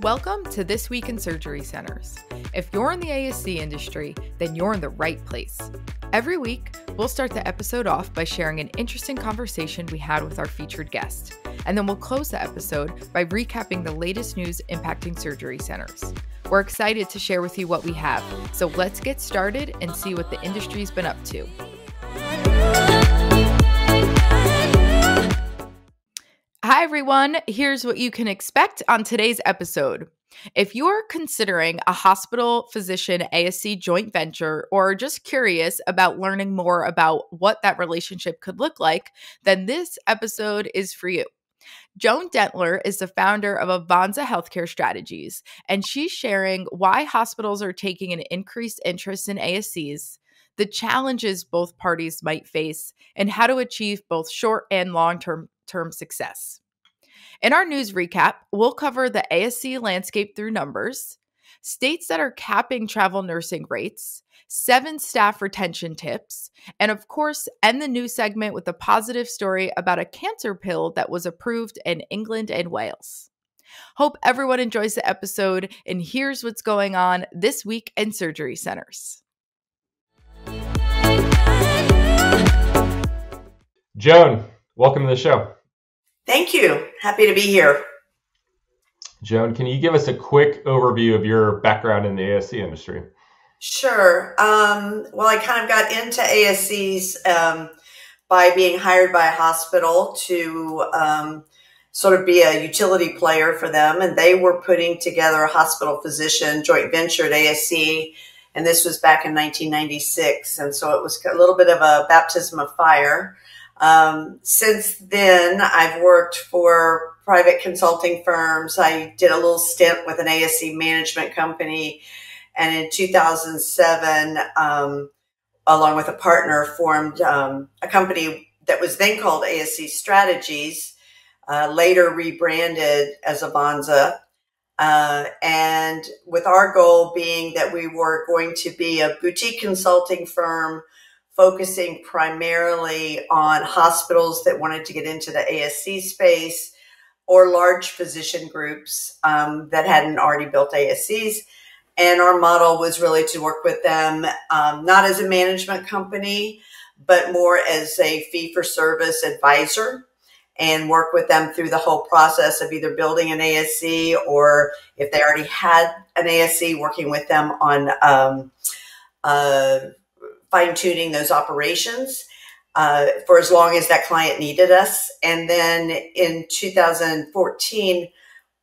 Welcome to This Week in Surgery Centers. If you're in the ASC industry, then you're in the right place. Every week, we'll start the episode off by sharing an interesting conversation we had with our featured guest, and then we'll close the episode by recapping the latest news impacting surgery centers. We're excited to share with you what we have, so let's get started and see what the industry's been up to. Hi, everyone. Here's what you can expect on today's episode. If you're considering a hospital physician ASC joint venture or just curious about learning more about what that relationship could look like, then this episode is for you. Joan Dentler is the founder of Avanza Healthcare Strategies, and she's sharing why hospitals are taking an increased interest in ASCs, the challenges both parties might face, and how to achieve both short and long-term success. In our news recap, we'll cover the ASC landscape through numbers, states that are capping travel nursing rates, 7 staff retention tips, and of course, end the news segment with a positive story about a cancer pill that was approved in England and Wales. Hope everyone enjoys the episode, and here's what's going on this week in surgery centers. Joan, welcome to the show. Thank you. Happy to be here. Joan, can you give us a quick overview of your background in the ASC industry? Sure. Well, I kind of got into ASCs by being hired by a hospital to sort of be a utility player for them. And they were putting together a hospital physician joint venture at ASC. And this was back in 1996. And so it was a little bit of a baptism of fire. Since then, I've worked for private consulting firms. I did a little stint with an ASC management company. And in 2007, along with a partner, formed a company that was then called ASC Strategies, later rebranded as Avanza. And with our goal being that we were going to be a boutique consulting firm focusing primarily on hospitals that wanted to get into the ASC space or large physician groups that hadn't already built ASCs. And our model was really to work with them, not as a management company, but more as a fee-for-service advisor and work with them through the whole process of either building an ASC or if they already had an ASC, working with them on fine-tuning those operations for as long as that client needed us. And then in 2014,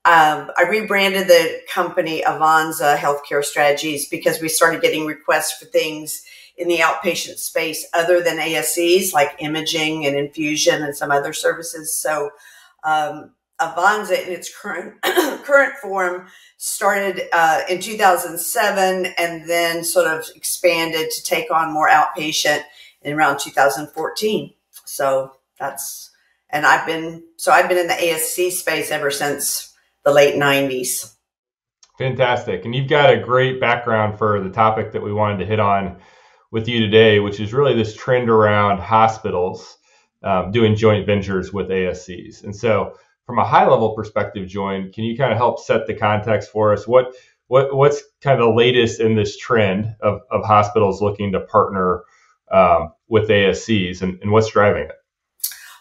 I rebranded the company Avanza Healthcare Strategies because we started getting requests for things in the outpatient space other than ASCs, like imaging and infusion and some other services. So Avanza in its current form started in 2007 and then sort of expanded to take on more outpatient in around 2014. So I've been in the ASC space ever since the late 90s. Fantastic. And you've got a great background for the topic that we wanted to hit on with you today, which is really this trend around hospitals doing joint ventures with ASCs. And so from a high level perspective, Joan, can you kind of help set the context for us? What's kind of the latest in this trend of hospitals looking to partner with ASCs and what's driving it?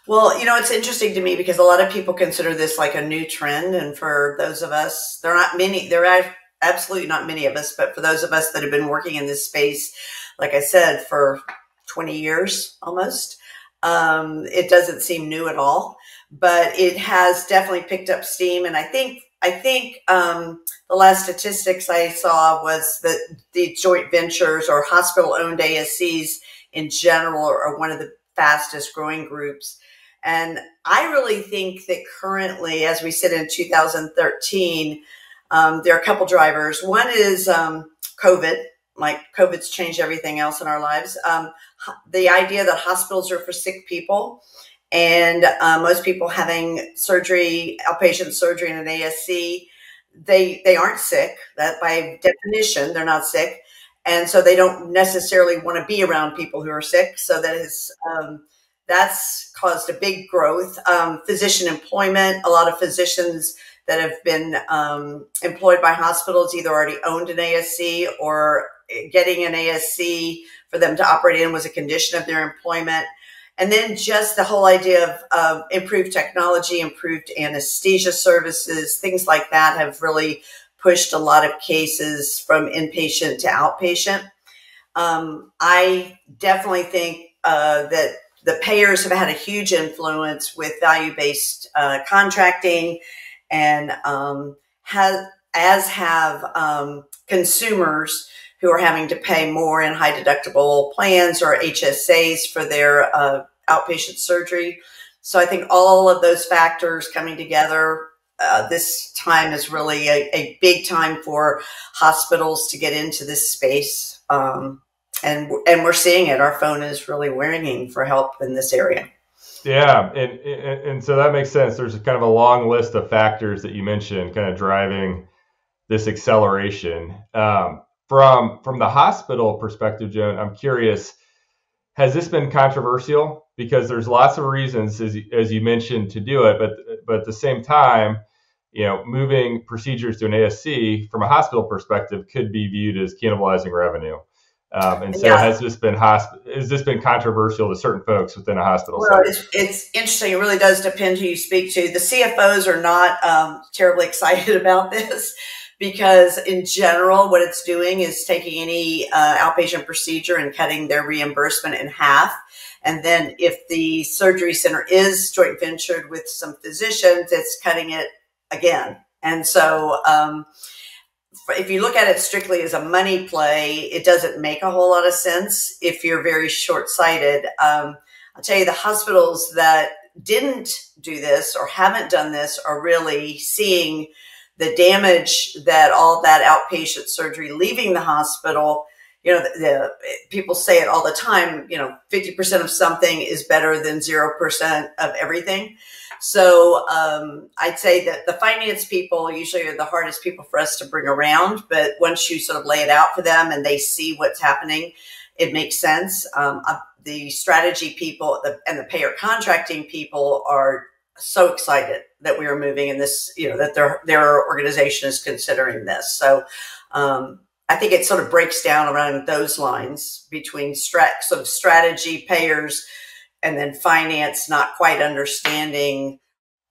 Well, it's interesting to me because a lot of people consider this like a new trend. And for those of us, there are absolutely not many of us, but for those of us that have been working in this space, like I said, for 20 years almost, it doesn't seem new at all. But it has definitely picked up steam. And I think the last statistics I saw was that the joint ventures or hospital-owned ASCs in general are one of the fastest growing groups. And I really think that currently, as we sit in 2013, there are a couple drivers. One is COVID. Like COVID's changed everything else in our lives. The idea that hospitals are for sick people. And most people having surgery, outpatient surgery in an ASC, they aren't sick. That by definition, they're not sick. And so they don't necessarily want to be around people who are sick. So that's caused a big growth. Physician employment, a lot of physicians that have been employed by hospitals, either already owned an ASC or getting an ASC for them to operate in was a condition of their employment. And then just the whole idea of improved technology, improved anesthesia services, things like that have really pushed a lot of cases from inpatient to outpatient. I definitely think that the payers have had a huge influence with value-based contracting, and as have consumers who are having to pay more in high deductible plans or HSAs for their outpatient surgery. So I think all of those factors coming together, this time is really a big time for hospitals to get into this space. And we're seeing it. Our phone is really ringing for help in this area. Yeah, and so that makes sense. There's kind of a long list of factors that you mentioned kind of driving this acceleration. From the hospital perspective, Joan, I'm curious, has this been controversial? Because there's lots of reasons, as you mentioned, to do it, but at the same time, moving procedures to an ASC from a hospital perspective could be viewed as cannibalizing revenue. And so has this been controversial to certain folks within a hospital setting? It's interesting. It really does depend who you speak to. The CFOs are not terribly excited about this, because in general, what it's doing is taking any outpatient procedure and cutting their reimbursement in half. And then if the surgery center is joint ventured with some physicians, it's cutting it again. And so if you look at it strictly as a money play, it doesn't make a whole lot of sense if you're very short-sighted. I'll tell you, the hospitals that didn't do this or haven't done this are really seeing the damage that all that outpatient surgery leaving the hospital. The people say it all the time, 50% of something is better than 0% of everything. So I'd say that the finance people usually are the hardest people for us to bring around. But once you sort of lay it out for them and they see what's happening, it makes sense. The strategy people and the payer contracting people are so excited that we are moving in this, that their organization is considering this. So I think it sort of breaks down around those lines between sort of strategy, payers, and then finance not quite understanding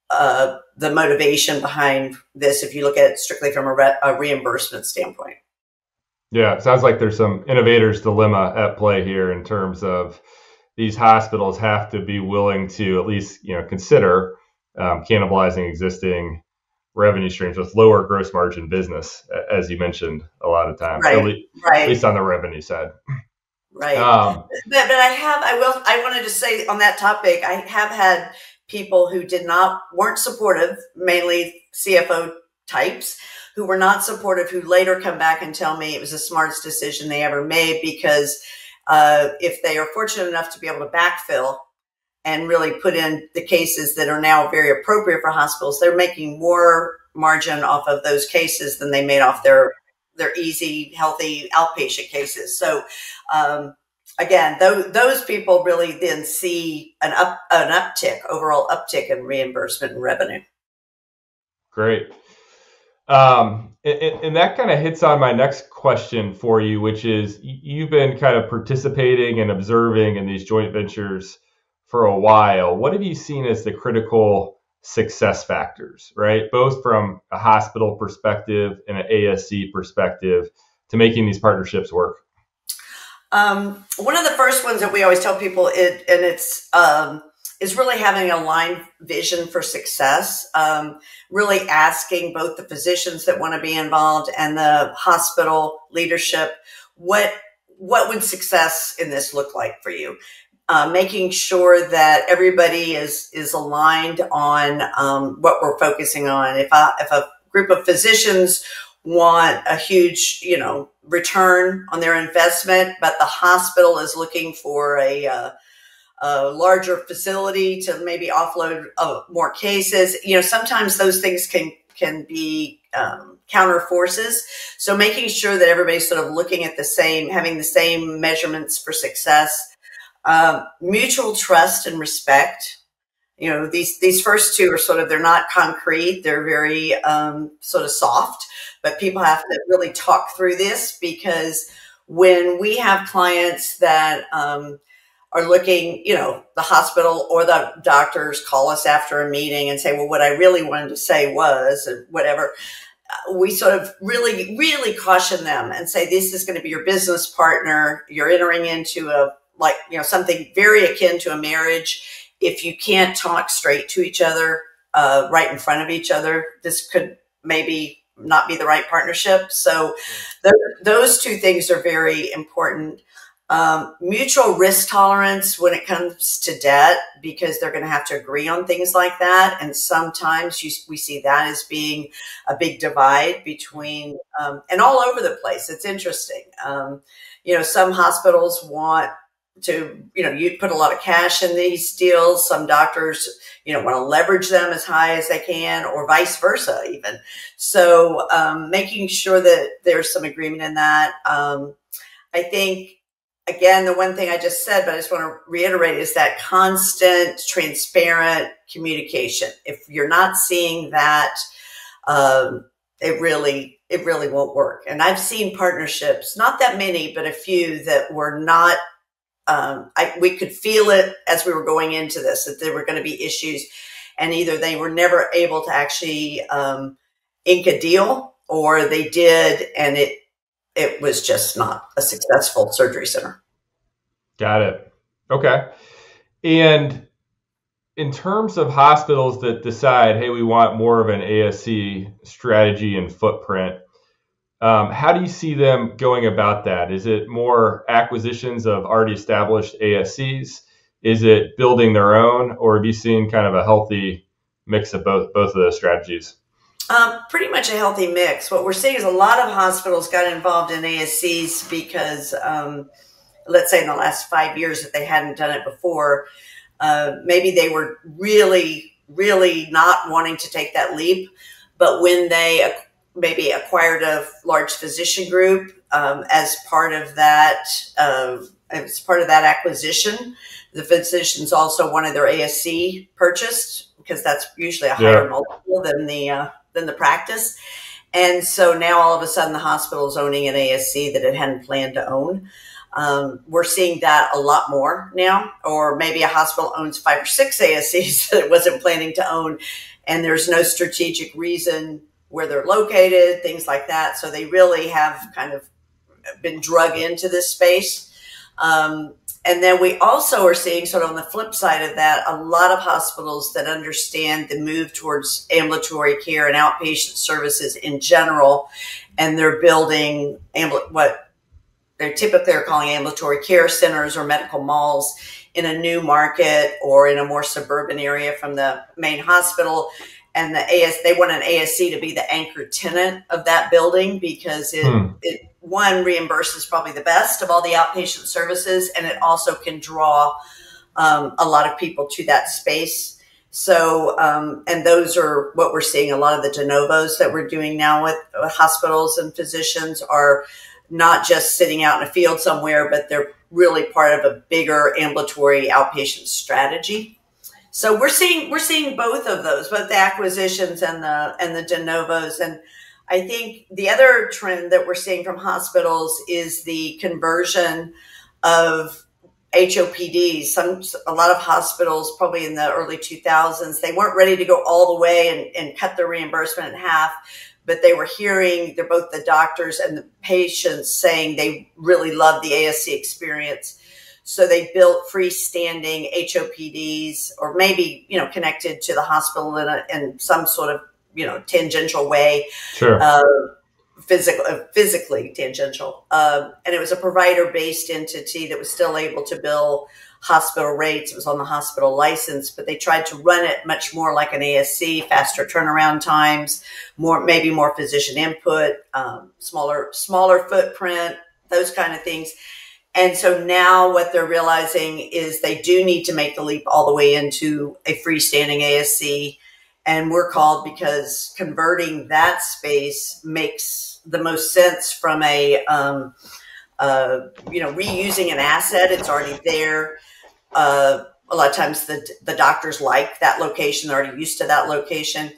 the motivation behind this, if you look at it strictly from a reimbursement standpoint. Yeah, it sounds like there's some innovator's dilemma at play here in terms of these hospitals have to be willing to at least consider cannibalizing existing revenue streams with lower gross margin business, as you mentioned a lot of times, right. At least on the revenue side. Right. But I wanted to say on that topic, I have had people who weren't supportive, mainly CFO types, who were not supportive, who later come back and tell me it was the smartest decision they ever made, because if they are fortunate enough to be able to backfill and really put in the cases that are now very appropriate for hospitals, they're making more margin off of those cases than they made off their easy, healthy outpatient cases. So again, those people really then see an overall uptick in reimbursement and revenue. Great. And that kind of hits on my next question for you, which is you've been kind of participating and observing in these joint ventures for a while. What have you seen as the critical success factors, right? Both from a hospital perspective and an ASC perspective to making these partnerships work? One of the first ones that we always tell people is really having a aligned vision for success. Really asking both the physicians that want to be involved and the hospital leadership, what would success in this look like for you? Making sure that everybody is aligned on what we're focusing on. If a group of physicians want a huge, return on their investment, but the hospital is looking for a larger facility to maybe offload more cases, sometimes those things can be counter forces. So making sure that everybody's sort of looking at having the same measurements for success. Mutual trust and respect these first two are sort of, they're not concrete. They're very sort of soft, but people have to really talk through this, because when we have clients that are looking, the hospital or the doctors call us after a meeting and say, well, what I really wanted to say was, or whatever, we sort of really, really caution them and say, this is going to be your business partner. You're entering into something very akin to a marriage. If you can't talk straight to each other, right in front of each other, this could maybe not be the right partnership. So those two things are very important. Mutual risk tolerance when it comes to debt, because they're going to have to agree on things like that. And sometimes we see that as being a big divide between, and all over the place. It's interesting. Some hospitals want to, you put a lot of cash in these deals. Some doctors, want to leverage them as high as they can, or vice versa even. So making sure that there's some agreement in that. I think, again, the one thing I just said, but I just want to reiterate, is that constant, transparent communication. If you're not seeing that, it really won't work. And I've seen partnerships, not that many, but a few that were not, we could feel it as we were going into this, that there were going to be issues, and either they were never able to actually ink a deal, or they did, and it was just not a successful surgery center. Got it. Okay. And in terms of hospitals that decide, hey, we want more of an ASC strategy and footprint, how do you see them going about that? Is it more acquisitions of already established ASCs? Is it building their own, or have you seen kind of a healthy mix of both of those strategies? Pretty much a healthy mix. What we're seeing is a lot of hospitals got involved in ASCs because, let's say in the last 5 years, if they hadn't done it before, maybe they were really, really not wanting to take that leap. But when they maybe acquired a large physician group as part of that acquisition, the physicians also wanted their ASC purchased, because that's usually a higher multiple than the practice. And so now all of a sudden the hospital is owning an ASC that it hadn't planned to own. We're seeing that a lot more now, or maybe a hospital owns 5 or 6 ASCs that it wasn't planning to own, and there's no strategic reason where they're located, things like that. So they really have kind of been drug into this space. And then we also are seeing, sort of on the flip side of that, a lot of hospitals that understand the move towards ambulatory care and outpatient services in general, and they're building what they typically are calling ambulatory care centers or medical malls in a new market or in a more suburban area from the main hospital. And they want an ASC to be the anchor tenant of that building, because it one, reimburses probably the best of all the outpatient services, and it also can draw a lot of people to that space. So, and those are what we're seeing. A lot of the de novos that we're doing now with hospitals and physicians are not just sitting out in a field somewhere, but they're really part of a bigger ambulatory outpatient strategy. So we're seeing both of those, both the acquisitions and the de novos. And I think the other trend that we're seeing from hospitals is the conversion of HOPDs. A lot of hospitals, probably in the early 2000s, they weren't ready to go all the way and cut their reimbursement in half, but they were hearing, they're both the doctors and the patients saying they really loved the ASC experience. So they built freestanding HOPDs, or maybe, connected to the hospital in some sort of, tangential way. Sure. Physically tangential. And it was a provider-based entity that was still able to bill hospital rates. It was on the hospital license, but they tried to run it much more like an ASC, faster turnaround times, maybe more physician input, smaller footprint, those kind of things. And so now what they're realizing is they do need to make the leap all the way into a freestanding ASC. And we're called because converting that space makes the most sense from a, reusing an asset. It's already there. a lot of times the doctors like that location, they're already used to that location.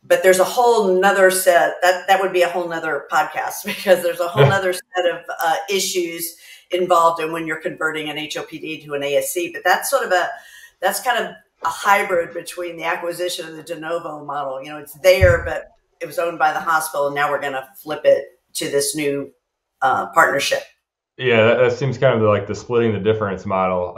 But there's a whole nother set that would be a whole nother podcast, because there's a whole nother set of issues involved in when you're converting an HOPD to an ASC. But that's kind of a hybrid between the acquisition and the de novo model. You know, it's there, but it was owned by the hospital, and now we're going to flip it to this new partnership. Yeah, that seems kind of like the splitting the difference model.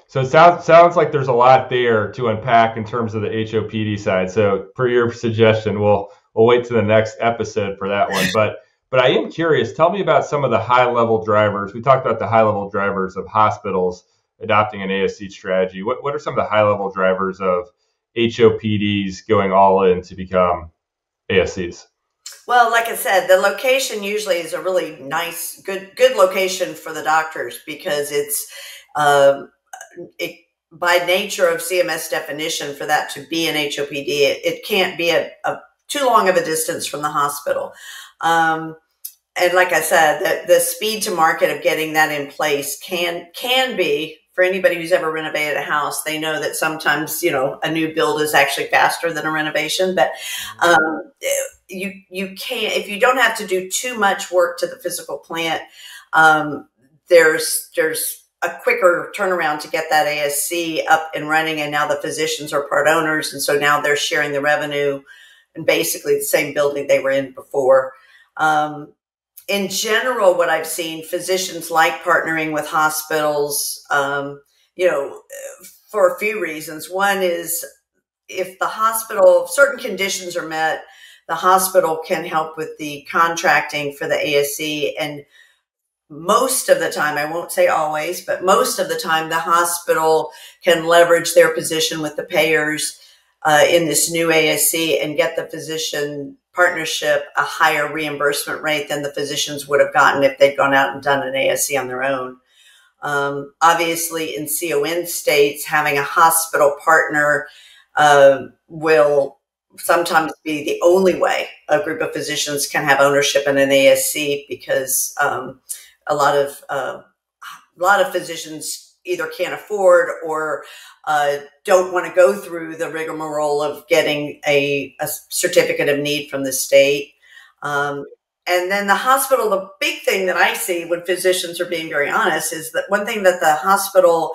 So it sounds like there's a lot there to unpack in terms of the HOPD side. So per your suggestion, we'll wait to the next episode for that one. But I am curious. Tell me about some of the high level drivers. We talked about the high level drivers of hospitals adopting an ASC strategy. What are some of the high level drivers of HOPDs going all in to become ASCs? Well, like I said, the location usually is a really nice, good location for the doctors, because it's by nature of CMS definition, for that to be an HOPD, it can't be a too long of a distance from the hospital. And like I said, the speed to market of getting that in place can be, for anybody who's ever renovated a house, they know that sometimes, you know, a new build is actually faster than a renovation. But you can't, if you don't have to do too much work to the physical plant, there's a quicker turnaround to get that ASC up and running. And now the physicians are part owners. And so now they're sharing the revenue in basically the same building they were in before. In general, what I've seen, physicians like partnering with hospitals, you know, for a few reasons. One is, if the hospital, certain conditions are met, the hospital can help with the contracting for the ASC. And most of the time, I won't say always, but most of the time, the hospital can leverage their position with the payers in this new ASC and get the physician partnership a higher reimbursement rate than the physicians would have gotten if they'd gone out and done an ASC on their own. Obviously, in CON states, having a hospital partner will sometimes be the only way a group of physicians can have ownership in an ASC, because a lot of physicians either can't afford or don't want to go through the rigmarole of getting a certificate of need from the state. And then the hospital, the big thing that I see when physicians are being very honest is that one thing that the hospital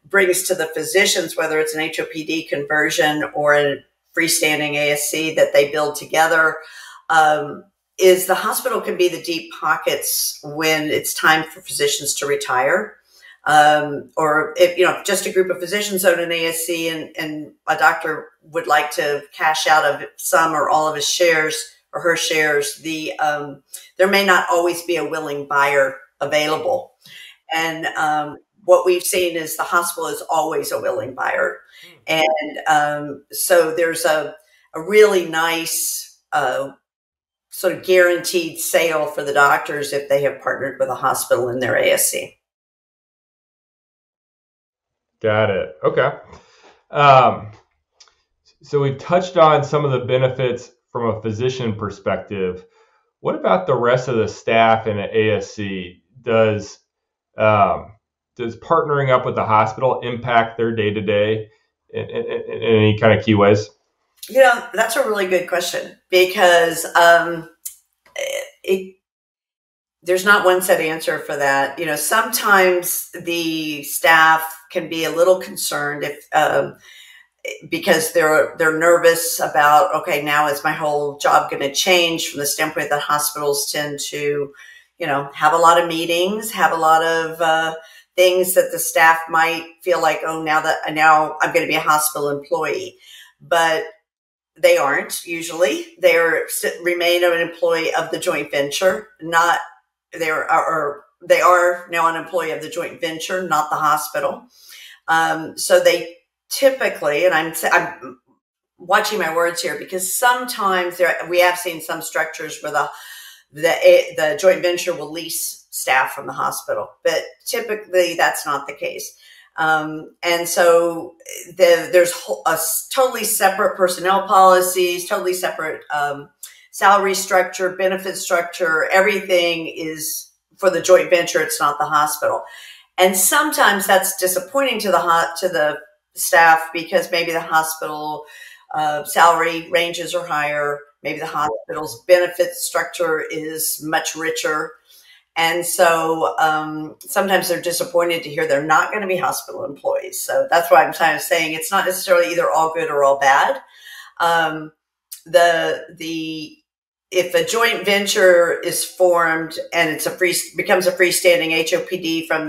brings to the physicians, whether it's an HOPD conversion or a freestanding ASC that they build together, is the hospital can be the deep pockets when it's time for physicians to retire. Or if, you know, just a group of physicians own an ASC and a doctor would like to cash out of some or all of his shares or her shares, there may not always be a willing buyer available. And what we've seen is the hospital is always a willing buyer. And so there's a really nice sort of guaranteed sale for the doctors if they have partnered with a hospital in their ASC. Got it. Okay. So we've touched on some of the benefits from a physician perspective. What about the rest of the staff in an ASC? Does partnering up with the hospital impact their day-to-day in any kind of key ways? You know, that's a really good question, because there's not one set answer for that. You know, sometimes the staff can be a little concerned if because they're nervous about, okay, now is my whole job going to change, from the standpoint that hospitals tend to, you know, have a lot of meetings, have a lot of things that the staff might feel like, oh, now I'm going to be a hospital employee. But they aren't usually. They remain an employee of the joint venture, they are now an employee of the joint venture, not the hospital. So they typically, and I'm watching my words here, because sometimes we have seen some structures where the joint venture will lease staff from the hospital, but typically that's not the case. And so there's a totally separate personnel policies, totally separate salary structure, benefit structure. Everything is for the joint venture. It's not the hospital. And sometimes that's disappointing to the staff because maybe the hospital salary ranges are higher. Maybe the hospital's benefit structure is much richer. And so sometimes they're disappointed to hear they're not going to be hospital employees. So that's why I'm kind of saying it's not necessarily either all good or all bad. If a joint venture is formed and it's becomes a freestanding HOPD from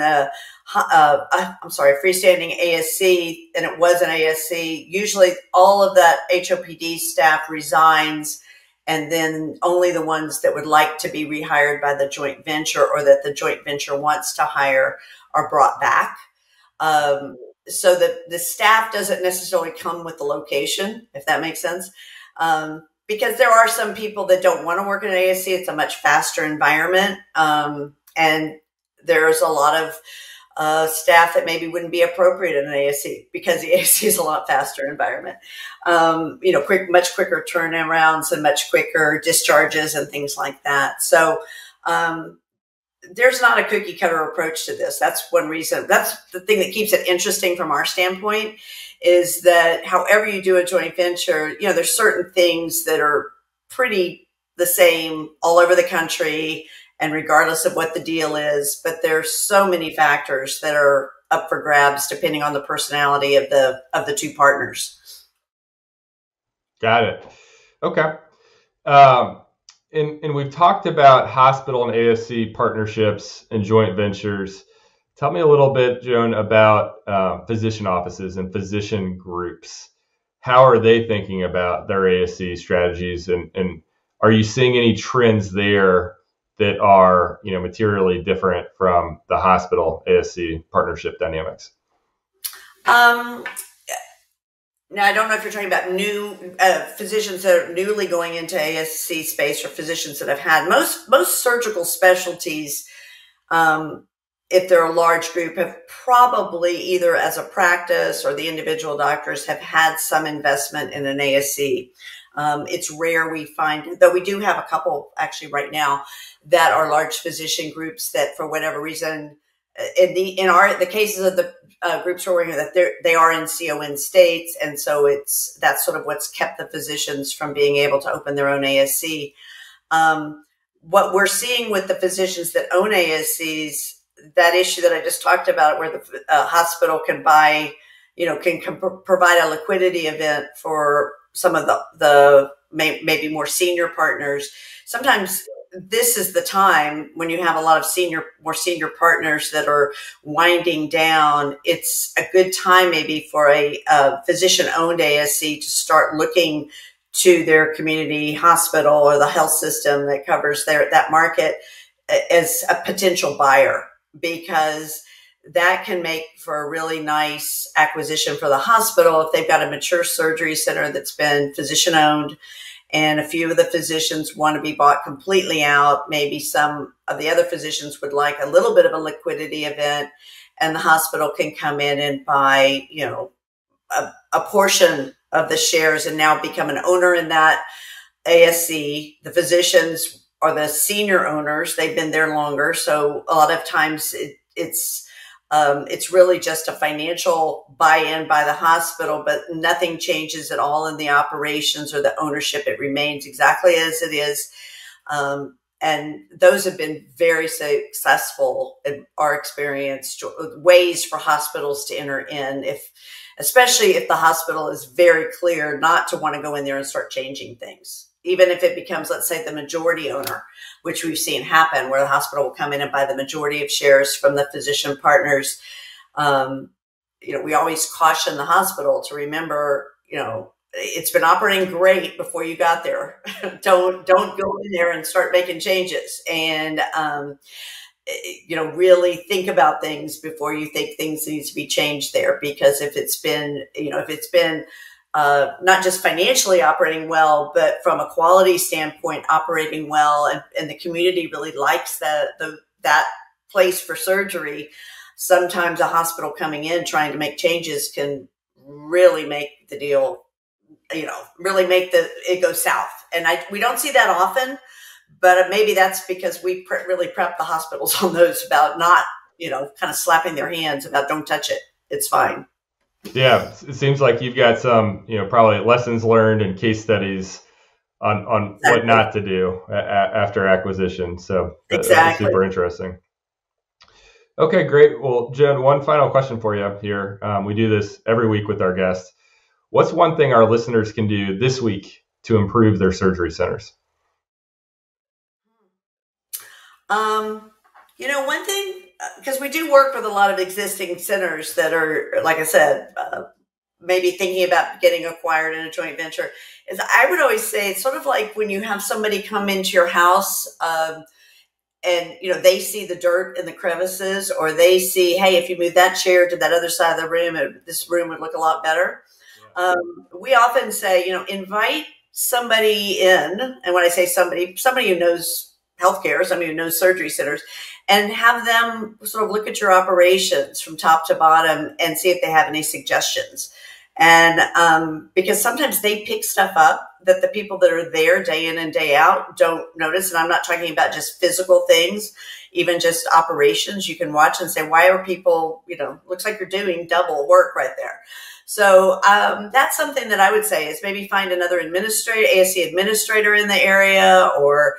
freestanding ASC, and it was an ASC, usually all of that HOPD staff resigns, and then only the ones that would like to be rehired by the joint venture or that the joint venture wants to hire are brought back. So that the staff doesn't necessarily come with the location, if that makes sense. Because there are some people that don't want to work in an ASC. It's a much faster environment. And there's a lot of staff that maybe wouldn't be appropriate in an ASC because the ASC is a lot faster environment. Much quicker turnarounds and much quicker discharges and things like that. So there's not a cookie cutter approach to this. That's one reason. That's the thing that keeps it interesting from our standpoint, is that however you do a joint venture, there's certain things that are pretty the same all over the country and regardless of what the deal is, but there's so many factors that are up for grabs depending on the personality of the two partners. Got it. Okay. And we've talked about hospital and ASC partnerships and joint ventures. Tell me a little bit, Joan, about physician offices and physician groups. How are they thinking about their ASC strategies? And are you seeing any trends there that are, materially different from the hospital ASC partnership dynamics? Now, I don't know if you're talking about new physicians that are newly going into ASC space or physicians that have had most surgical specialties. If they're a large group, have probably either as a practice or the individual doctors have had some investment in an ASC. It's rare we find, though we do have a couple actually right now that are large physician groups that for whatever reason, in the cases of the groups we're working with, that they are in CON states, and so that's sort of what's kept the physicians from being able to open their own ASC. What we're seeing with the physicians that own ASCs, that issue that I just talked about, where the hospital can buy, can provide a liquidity event for some of the maybe more senior partners. Sometimes this is the time when you have a lot of more senior partners that are winding down. It's a good time maybe for a physician-owned ASC to start looking to their community hospital or the health system that covers that market as a potential buyer, because that can make for a really nice acquisition for the hospital if they've got a mature surgery center that's been physician-owned and a few of the physicians want to be bought completely out. Maybe some of the other physicians would like a little bit of a liquidity event, and the hospital can come in and buy, a portion of the shares and now become an owner in that ASC. The physicians are the senior owners. They've been there longer. So a lot of times it's really just a financial buy-in by the hospital, but nothing changes at all in the operations or the ownership. It remains exactly as it is. And those have been very successful in our experience, ways for hospitals to enter in, especially if the hospital is very clear not to want to go in there and start changing things. Even if it becomes, let's say, the majority owner, which we've seen happen, where the hospital will come in and buy the majority of shares from the physician partners. We always caution the hospital to remember, it's been operating great before you got there. Don't go in there and start making changes, and really think about things before you think things need to be changed there. Because if it's been not just financially operating well, but from a quality standpoint operating well, and the community really likes that place for surgery, sometimes a hospital coming in trying to make changes can really make the deal, really make it go south. And we don't see that often, but maybe that's because we really prep the hospitals on those about not, kind of slapping their hands about don't touch it. It's fine. Yeah, it seems like you've got some, probably lessons learned and case studies on what Exactly. not to do after acquisition. So that is Exactly. super interesting. Okay, great. Well, Jen, one final question for you here. We do this every week with our guests. What's one thing our listeners can do this week to improve their surgery centers? Um, one thing, because we do work with a lot of existing centers that are, like I said, maybe thinking about getting acquired in a joint venture, is I would always say it's sort of like when you have somebody come into your house, and they see the dirt in the crevices, or they see, hey, if you move that chair to that other side of the room, this room would look a lot better. We often say, invite somebody in, and when I say somebody who knows healthcare, somebody who knows surgery centers, and have them sort of look at your operations from top to bottom and see if they have any suggestions. And because sometimes they pick stuff up that the people that are there day in and day out don't notice. And I'm not talking about just physical things, even just operations. You can watch and say, why are people, looks like you're doing double work right there. So that's something that I would say is maybe find another administrator, ASC administrator in the area, or,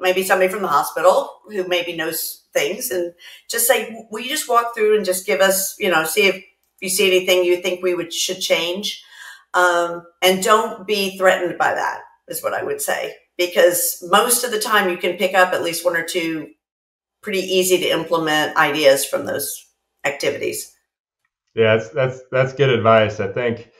maybe somebody from the hospital who maybe knows things, and just say, will you just walk through and just give us, see if you see anything you think should change. And don't be threatened by that is what I would say, because most of the time you can pick up at least one or two pretty easy to implement ideas from those activities. Yeah, that's good advice. I think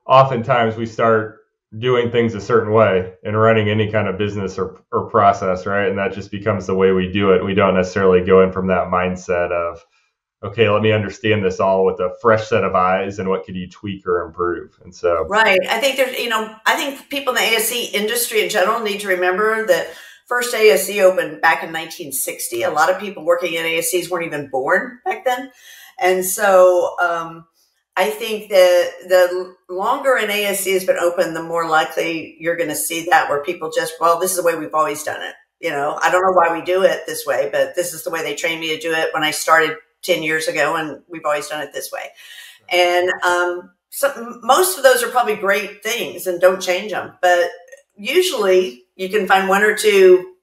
oftentimes we start doing things a certain way and running any kind of business or process, right? And that just becomes the way we do it. We don't necessarily go in from that mindset of, okay, let me understand this all with a fresh set of eyes and what could you tweak or improve. And so, Right. I think I think people in the ASC industry in general need to remember that first ASC opened back in 1960. A lot of people working in ASCs weren't even born back then. And so, I think that the longer an ASC has been open, the more likely you're going to see that, where people just, well, this is the way we've always done it. I don't know why we do it this way, but this is the way they trained me to do it when I started 10 years ago, and we've always done it this way. And so most of those are probably great things, and don't change them. But usually you can find one or two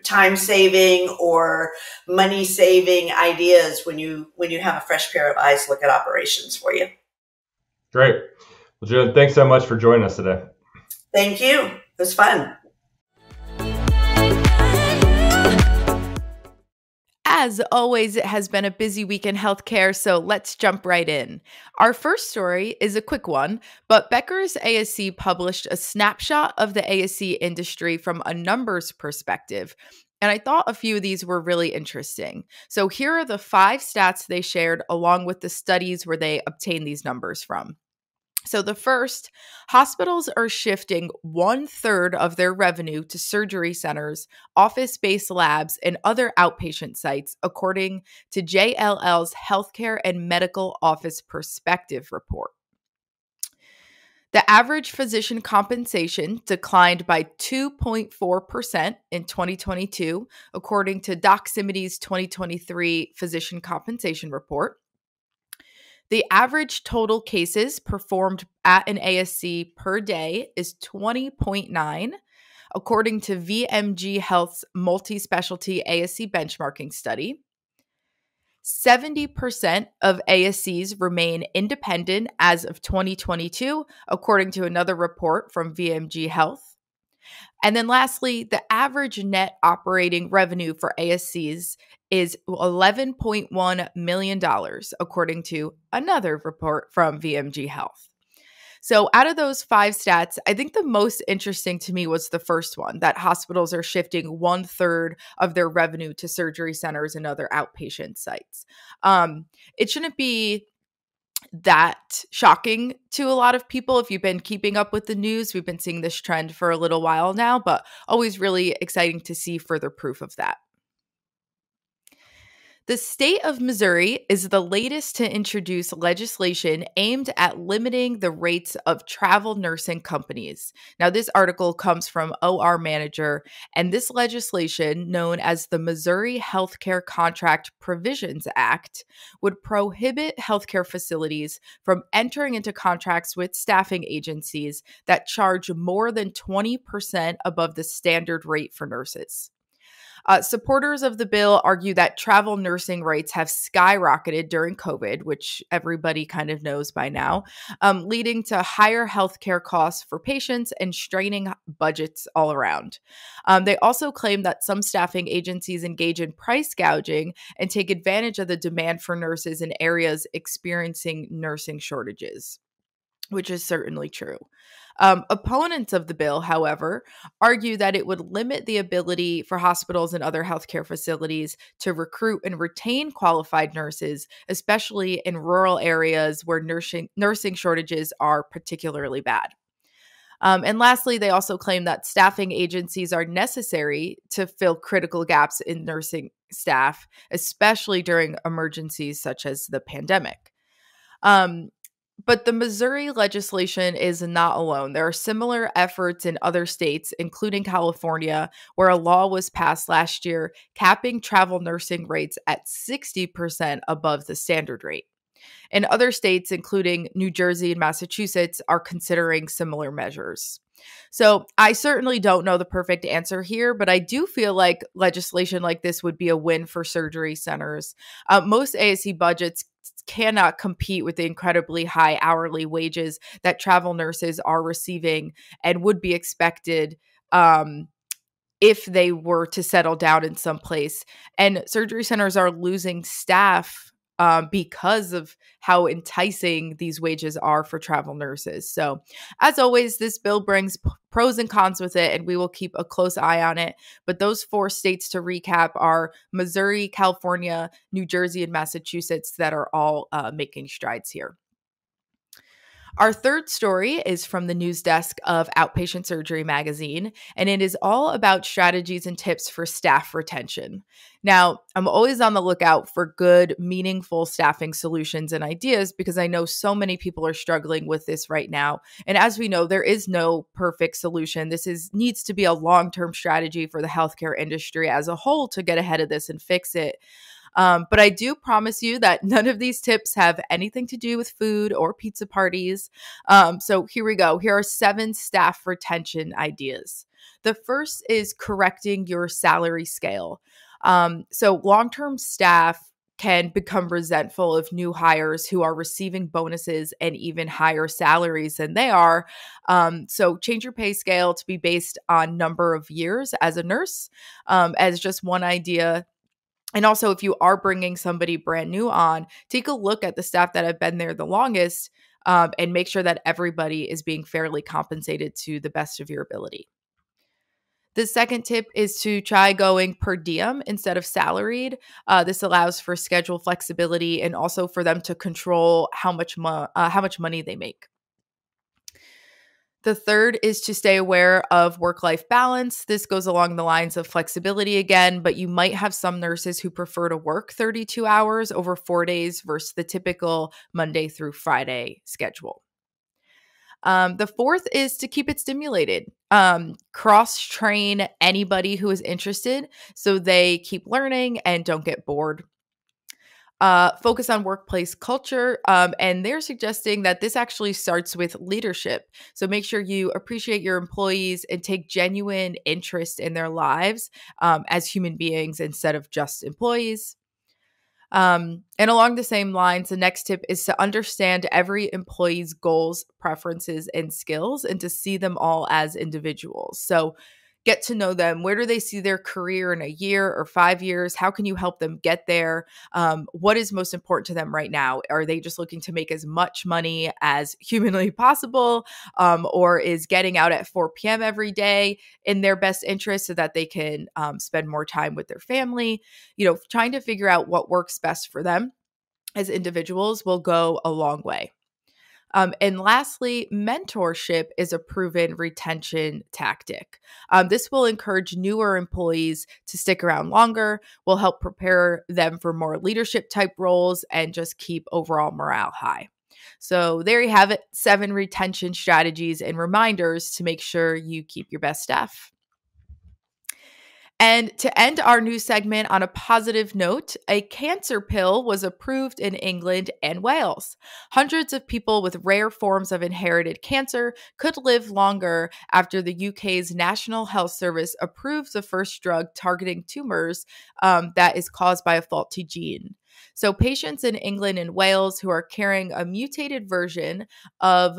time saving or money saving ideas when you have a fresh pair of eyes look at operations for you. great. Well, Jen, thanks so much for joining us today. Thank you. It was fun. As always, it has been a busy week in healthcare, so let's jump right in. Our first story is a quick one, but Becker's ASC published a snapshot of the ASC industry from a numbers perspective, and I thought a few of these were really interesting. So here are the 5 stats they shared along with the studies where they obtained these numbers from. So the first, hospitals are shifting 1/3 of their revenue to surgery centers, office-based labs, and other outpatient sites, according to JLL's Healthcare and Medical Office Perspective report. The average physician compensation declined by 2.4% in 2022, according to Doximity's 2023 physician compensation report. The average total cases performed at an ASC per day is 20.9, according to VMG Health's multi-specialty ASC benchmarking study. 70% of ASCs remain independent as of 2022, according to another report from VMG Health. And then lastly, the average net operating revenue for ASCs is $11.1 million, according to another report from VMG Health. So out of those 5 stats, I think the most interesting to me was the first one, that hospitals are shifting 1/3 of their revenue to surgery centers and other outpatient sites. It shouldn't be that shocking to a lot of people. If you've been keeping up with the news, we've been seeing this trend for a little while now, but always really exciting to see further proof of that. The state of Missouri is the latest to introduce legislation aimed at limiting the rates of travel nursing companies. Now, this article comes from OR Manager, and this legislation, known as the Missouri Healthcare Contract Provisions Act, would prohibit healthcare facilities from entering into contracts with staffing agencies that charge more than 20% above the standard rate for nurses. Supporters of the bill argue that travel nursing rates have skyrocketed during COVID, which everybody kind of knows by now, leading to higher healthcare costs for patients and straining budgets all around. They also claim that some staffing agencies engage in price gouging and take advantage of the demand for nurses in areas experiencing nursing shortages, which is certainly true. Opponents of the bill, however, argue that it would limit the ability for hospitals and other healthcare facilities to recruit and retain qualified nurses, especially in rural areas where nursing shortages are particularly bad. And lastly, they also claim that staffing agencies are necessary to fill critical gaps in nursing staff, especially during emergencies such as the pandemic. But the Missouri legislation is not alone. There are similar efforts in other states, including California, where a law was passed last year capping travel nursing rates at 60% above the standard rate. And other states, including New Jersey and Massachusetts, are considering similar measures. So I certainly don't know the perfect answer here, but I do feel like legislation like this would be a win for surgery centers. Most ASC budgets cannot compete with the incredibly high hourly wages that travel nurses are receiving and would be expected if they were to settle down in some place. And surgery centers are losing staff because of how enticing these wages are for travel nurses. So, as always, this bill brings pros and cons with it, and we will keep a close eye on it. But those 4 states to recap are Missouri, California, New Jersey, and Massachusetts that are all making strides here. Our third story is from the news desk of Outpatient Surgery magazine, and it is all about strategies and tips for staff retention. Now, I'm always on the lookout for good, meaningful staffing solutions and ideas because I know so many people are struggling with this right now. And as we know, there is no perfect solution. This needs to be a long-term strategy for the healthcare industry as a whole to get ahead of this and fix it. But I do promise you that none of these tips have anything to do with food or pizza parties. So here we go. Here are 7 staff retention ideas. The first is correcting your salary scale. So long-term staff can become resentful of new hires who are receiving bonuses and even higher salaries than they are. So change your pay scale to be based on number of years as a nurse, as just one idea. And also, if you are bringing somebody brand new on, take a look at the staff that have been there the longest and make sure that everybody is being fairly compensated to the best of your ability. The second tip is to try going per diem instead of salaried. This allows for schedule flexibility and also for them to control how much money they make. The third is to stay aware of work-life balance. This goes along the lines of flexibility again, but you might have some nurses who prefer to work 32 hours over 4 days versus the typical Monday through Friday schedule. The fourth is to keep it stimulated. Cross-train anybody who is interested so they keep learning and don't get bored. Focus on workplace culture. And they're suggesting that this actually starts with leadership. So make sure you appreciate your employees and take genuine interest in their lives as human beings instead of just employees. And along the same lines, the next tip is to understand every employee's goals, preferences, and skills and to see them all as individuals. So get to know them. Where do they see their career in a year or 5 years? How can you help them get there? What is most important to them right now? Are they just looking to make as much money as humanly possible? Or is getting out at 4 p.m. every day in their best interest so that they can spend more time with their family? Trying to figure out what works best for them as individuals will go a long way. And lastly, mentorship is a proven retention tactic. This will encourage newer employees to stick around longer, will help prepare them for more leadership type roles, and just keep overall morale high. So there you have it, 7 retention strategies and reminders to make sure you keep your best staff. And to end our news segment on a positive note, a cancer pill was approved in England and Wales. Hundreds of people with rare forms of inherited cancer could live longer after the UK's National Health Service approved the first drug targeting tumors that is caused by a faulty gene. So patients in England and Wales who are carrying a mutated version of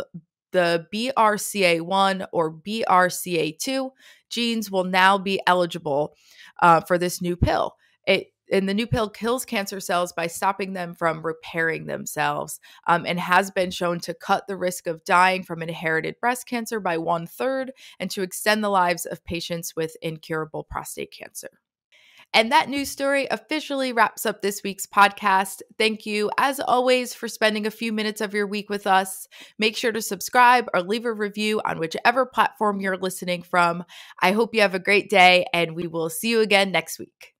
the BRCA1 or BRCA2 genes will now be eligible for this new pill. And the new pill kills cancer cells by stopping them from repairing themselves, and has been shown to cut the risk of dying from inherited breast cancer by 1/3 and to extend the lives of patients with incurable prostate cancer. And that news story officially wraps up this week's podcast. Thank you, as always, for spending a few minutes of your week with us. Make sure to subscribe or leave a review on whichever platform you're listening from. I hope you have a great day, and we will see you again next week.